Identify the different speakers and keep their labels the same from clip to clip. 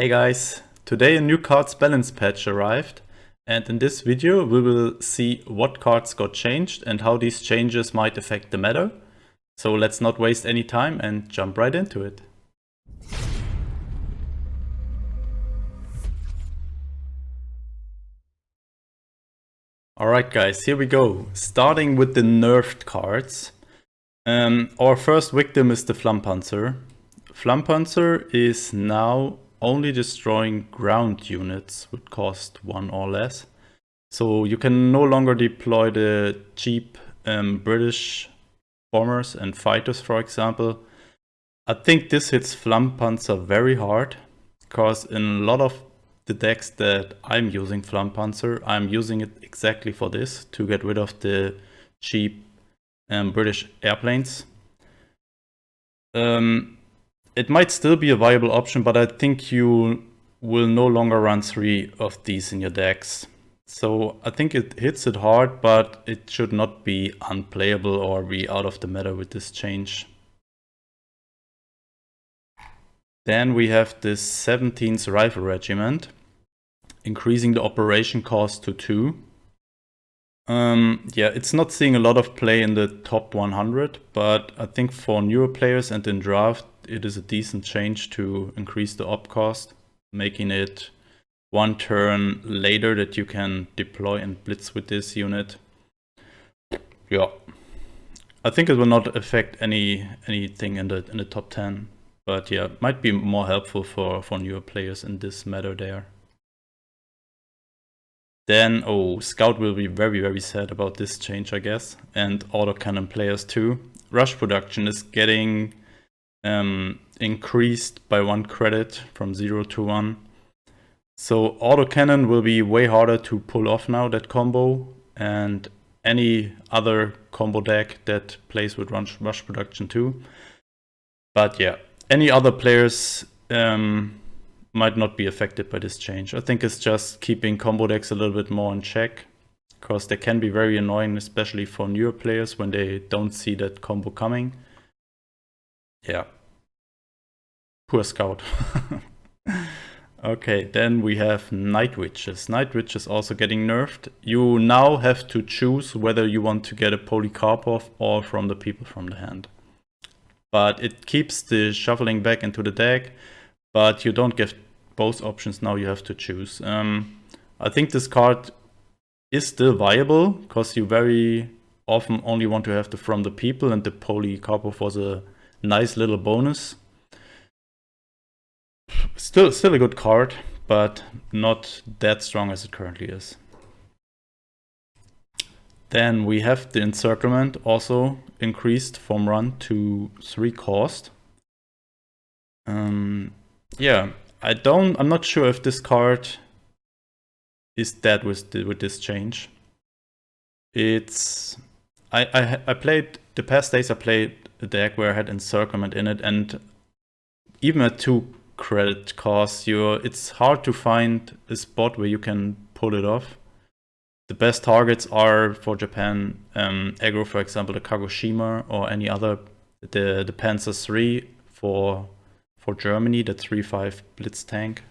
Speaker 1: Hey guys, today a new cards balance patch arrived, and in this video we will see what cards got changed and how these changes might affect the meta. So let's not waste any time and jump right into it. Alright guys, here we go. Starting with the nerfed cards. Our first victim is the Flampanzer. Flampanzer is now only destroying ground units with cost 1 or less. So you can no longer deploy the cheap British bombers and fighters, for example. I think this hits Flampanzer very hard, because in a lot of the decks that I'm using Flampanzer, I'm using it exactly for this, to get rid of the cheap British airplanes. It might still be a viable option, but I think you will no longer run 3 of these in your decks. So I think it hits it hard, but it should not be unplayable or be out of the meta with this change. Then we have this 17th Rifle Regiment, increasing the operation cost to 2. Yeah, it's not seeing a lot of play in the top 100, but I think for newer players and in draft, it is a decent change to increase the op cost, making it 1 turn later that you can deploy and blitz with this unit. Yeah, I think it will not affect anything in the top 10, but yeah, might be more helpful for newer players in this meta there. Then, Scout will be very sad about this change, I guess, and autocannon players too. Rush production is getting increased by 1 credit from 0 to 1. So autocannon will be way harder to pull off now, that combo, and any other combo deck that plays with rush production too. But yeah, any other players might not be affected by this change. I think it's just keeping combo decks a little bit more in check, because they can be very annoying, especially for newer players when they don't see that combo coming. Yeah. Poor Scout. Okay, then we have Night Witches. Night Witches also getting nerfed. You now have to choose whether you want to get a Polikarpov or from the people from the hand. But it keeps the shuffling back into the deck, but you don't get both options now, you have to choose. I think this card is still viable, because you very often only want to have the from the people, and the Polikarpov was a nice little bonus. Still a good card, but not that strong as it currently is. Then we have the encirclement, also increased from run to 3 cost. Yeah, I'm not sure if this card is dead with this change. I played the past days. I played a deck where I had encirclement in it, and even at 2 credit costs, it's hard to find a spot where you can pull it off. The best targets are for Japan aggro, for example, the Kagoshima, or any other, the Panzer III for Germany, the 3.5 Blitz tank.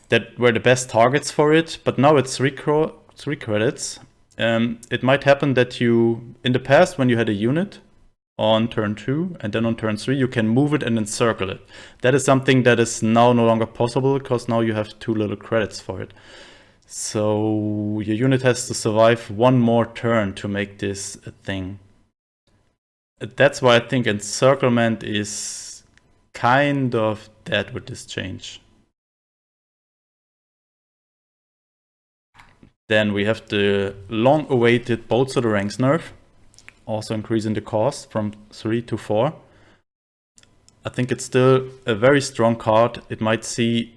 Speaker 1: That were the best targets for it, but now it's 3 credits. It might happen that you, in the past, when you had a unit on turn 2 and then on turn 3, you can move it and encircle it. That is something that is now no longer possible, because now you have 2 little credits for it. So your unit has to survive 1 more turn to make this a thing. That's why I think encirclement is kind of dead with this change. Then we have the long-awaited Bolts of the Ranks nerf, also increasing the cost from 3 to 4. I think it's still a very strong card. It might see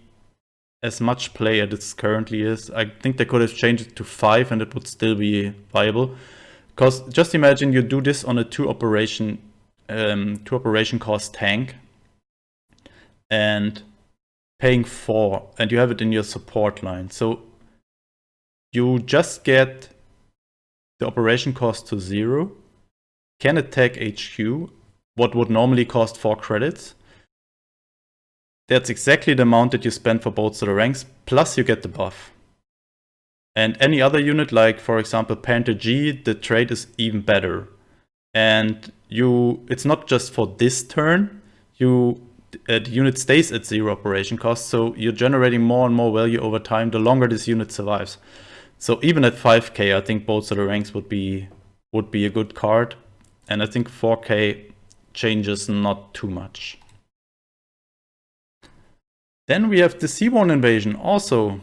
Speaker 1: as much play as it currently is. I think they could have changed it to 5 and it would still be viable. Because just imagine you do this on a 2 operation cost tank and paying 4, and you have it in your support line. So you just get the operation cost to 0, can attack HQ, what would normally cost 4 credits, that's exactly the amount that you spend for both of the ranks, plus you get the buff. And any other unit, like for example Panther G, the trait is even better. And it's not just for this turn, the unit stays at 0 operation cost, so you're generating more and more value over time the longer this unit survives. So even at 5k, I think both of the ranks would be a good card. And I think 4k changes not too much. Then we have the seaborne invasion, also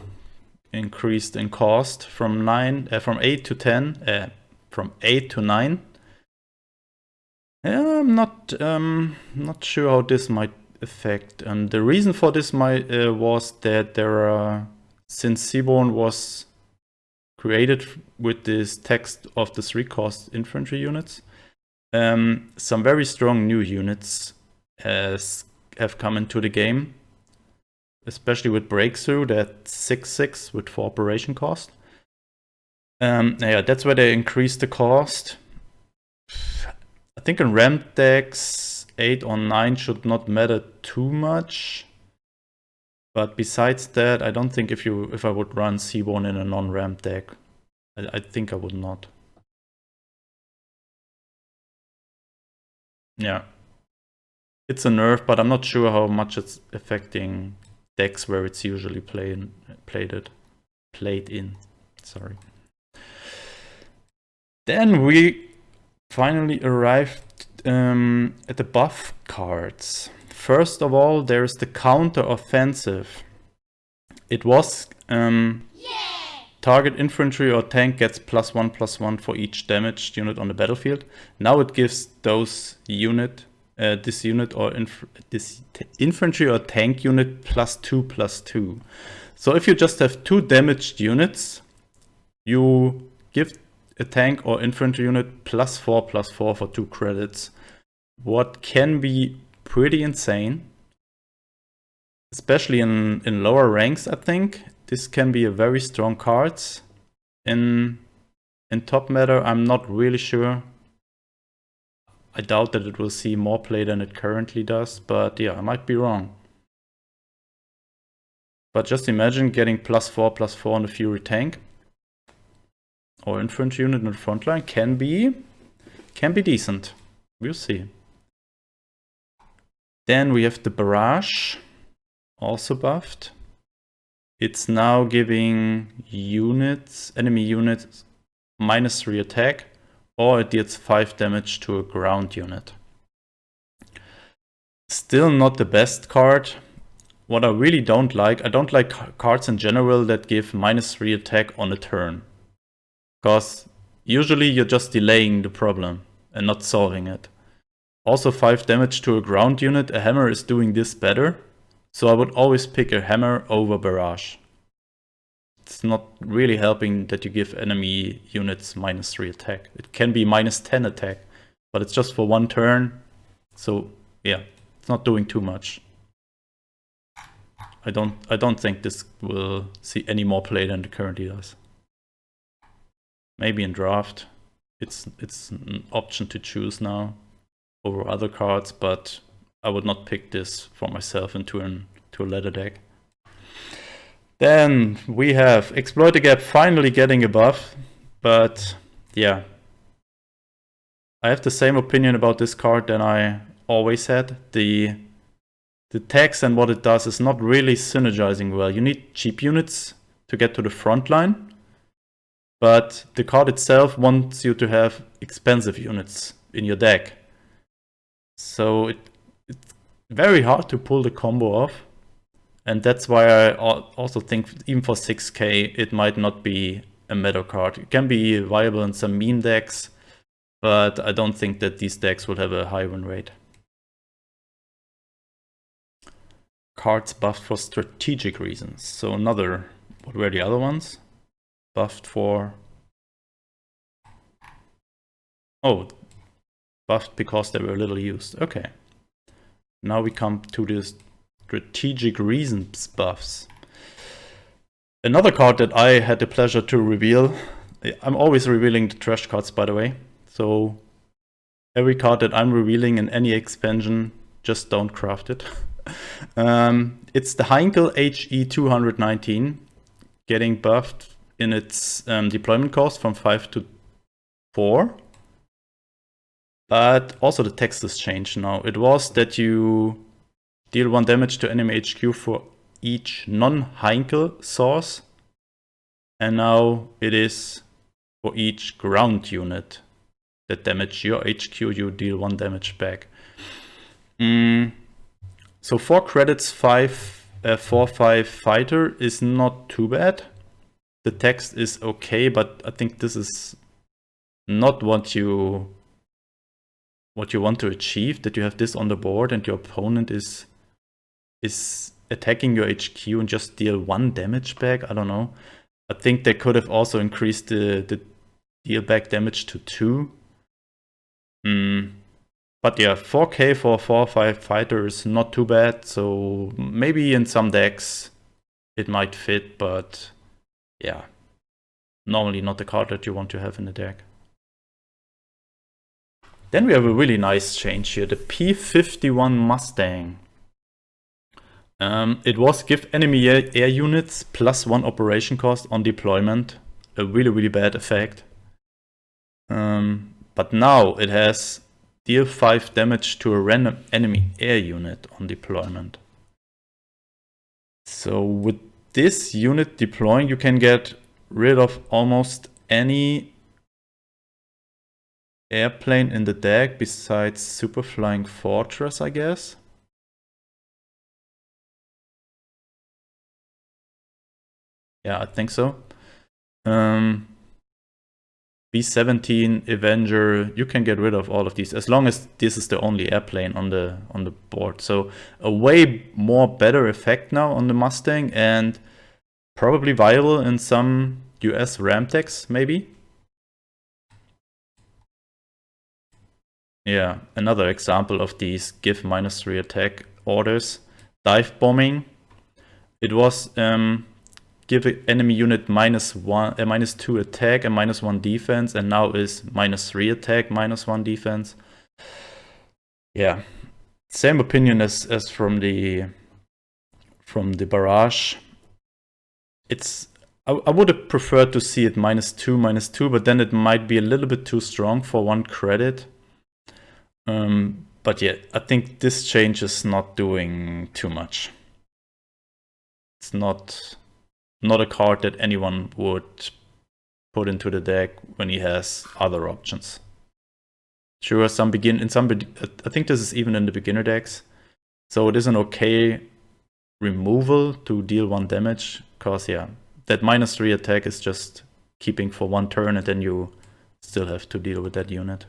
Speaker 1: increased in cost from 8 to 10, from 8 to 9. I'm not sure how this might affect. And the reason for this was that since seaborne was created with this text of the 3 cost infantry units, some very strong new units have come into the game, especially with Breakthrough, that 6/6 with 4 operation cost. Yeah, that's where they increased the cost. I think in ramp decks, 8 or 9 should not matter too much. But besides that, I don't think if I would run Seaborne in a non-ramp deck, I think I would not. Yeah. It's a nerf, but I'm not sure how much it's affecting decks where it's usually played in. Sorry. Then we finally arrived at the buff cards. First of all, there's the counter offensive. It was target infantry or tank gets +1/+1 for each damaged unit on the battlefield. Now it gives this infantry or tank unit +2/+2. So if you just have 2 damaged units, you give a tank or infantry unit +4/+4 for 2 credits. What can be pretty insane, especially in lower ranks. I think this can be a very strong cards. In top meta, I'm not really sure. I doubt that it will see more play than it currently does, but yeah, I might be wrong. But just imagine getting +4/+4 on a Fury tank or infantry unit in the front line can be decent. We'll see. Then we have the barrage, also buffed. It's now giving enemy units -3 attack, or it deals 5 damage to a ground unit. Still not the best card. What I really don't like, I don't like cards in general that give -3 attack on a turn. Because usually you're just delaying the problem and not solving it. Also 5 damage to a ground unit, a hammer is doing this better. So I would always pick a hammer over barrage. It's not really helping that you give enemy units -3 attack. It can be -10 attack, but it's just for 1 turn. So yeah, it's not doing too much. I don't think this will see any more play than it currently does. Maybe in draft, it's an option to choose now over other cards, but I would not pick this for myself into a ladder deck. Then we have Exploit the Gap finally getting a buff, but yeah. I have the same opinion about this card than I always had. The text and what it does is not really synergizing well. You need cheap units to get to the front line, but the card itself wants you to have expensive units in your deck. So it's very hard to pull the combo off. And that's why I also think even for 6k it might not be a meta card. It can be viable in some meme decks, but I don't think that these decks will have a high win rate. Cards buffed for strategic reasons. So what were the other ones? Buffed for... Oh, buffed because they were little used. Okay. Now we come to this strategic reasons buffs. Another card that I had the pleasure to reveal. I'm always revealing the trash cards, by the way. So every card that I'm revealing in any expansion, just don't craft it. It's the Heinkel HE 219 getting buffed in its deployment cost from 5 to 4. But also the text has changed now. It was that you deal 1 damage to enemy HQ for each non-Heinkel source. And now it is for each ground unit that damage your HQ, you deal 1 damage back. So 4 credits, 4-5 fighter is not too bad. The text is okay, but I think this is not what you want to achieve, that you have this on the board and your opponent is attacking your HQ and just deal 1 damage back. I don't know. I think they could have also increased the deal back damage to 2. But yeah, 4k for 4-5 fighter is not too bad, so maybe in some decks it might fit, but yeah, normally not the card that you want to have in the deck. Then we have a really nice change here, the P51 Mustang. It was give enemy air units +1 operation cost on deployment, a really bad effect. But now it has deal 5 damage to a random enemy air unit on deployment. So with this unit deploying, you can get rid of almost any airplane in the deck besides Super Flying Fortress, I guess. Yeah, I think so. B-17, Avenger, you can get rid of all of these as long as this is the only airplane on the board. So a way more better effect now on the Mustang and probably viable in some US Ram decks, maybe. Yeah, another example of these give -3 attack orders. Dive bombing. It was give an enemy unit -2 attack and -1 defense, and now is -3 attack, -1 defense. Yeah, same opinion as from the barrage. I would have preferred to see it -2, but then it might be a little bit too strong for 1 credit. But yeah, I think this change is not doing too much. It's not a card that anyone would put into the deck when he has other options. Sure, I think this is even in the beginner decks. So it is an okay removal to deal 1 damage, because yeah, that -3 attack is just keeping for 1 turn and then you still have to deal with that unit.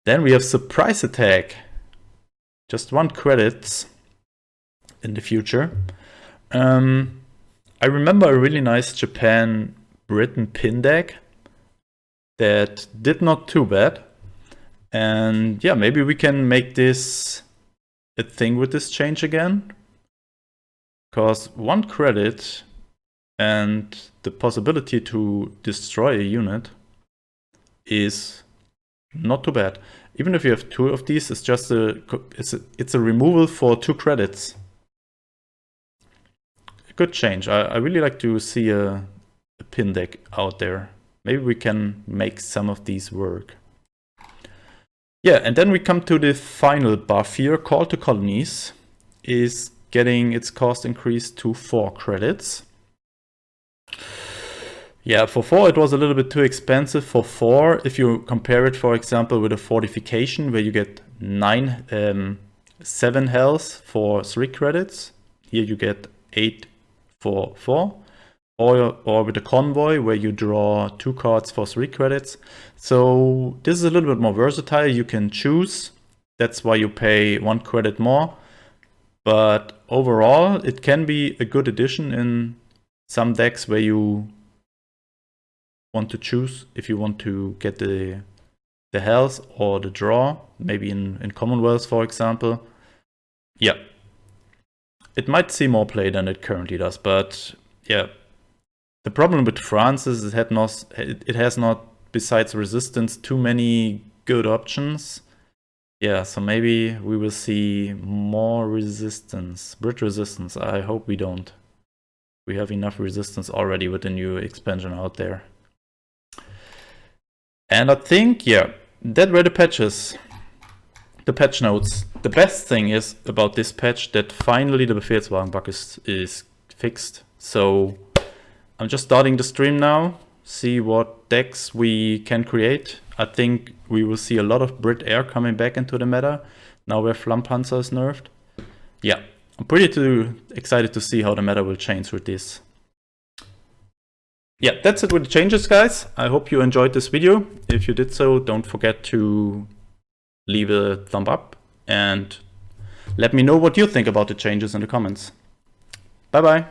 Speaker 1: Then we have surprise attack. Just 1 credits in the future. I remember a really nice Japan-Britain pin deck that did not too bad. And yeah, maybe we can make this a thing with this change again. Because 1 credit and the possibility to destroy a unit is not too bad. Even if you have 2 of these, it's just it's a removal for 2 credits. Good change. I really like to see a pin deck out there. Maybe we can make some of these work. Yeah, and then we come to the final buff here. Call to Colonies is getting its cost increased to 4 credits. Yeah, for 4 it was a little bit too expensive. For 4, if you compare it, for example, with a fortification where you get 7 health for 3 credits. Here you get 8 for 4, or with a convoy where you draw 2 cards for 3 credits. So this is a little bit more versatile. You can choose. That's why you pay 1 credit more. But overall, it can be a good addition in some decks where you want to choose if you want to get the health or the draw, maybe in Commonwealth, for example. Yeah. It might see more play than it currently does, but yeah. The problem with France is it has not, besides resistance, too many good options. Yeah, so maybe we will see more resistance, Brit resistance. I hope we don't. We have enough resistance already with the new expansion out there. And I think, yeah, that were the patches. The patch notes. The best thing is about this patch that finally the Befehlswagen bug is fixed. So I'm just starting the stream now, see what decks we can create. I think we will see a lot of Brit Air coming back into the meta, now where Flampanzer is nerfed. Yeah, I'm pretty excited to see how the meta will change with this. Yeah, that's it with the changes, guys. I hope you enjoyed this video. If you did so, don't forget to leave a thumb up and let me know what you think about the changes in the comments. Bye bye.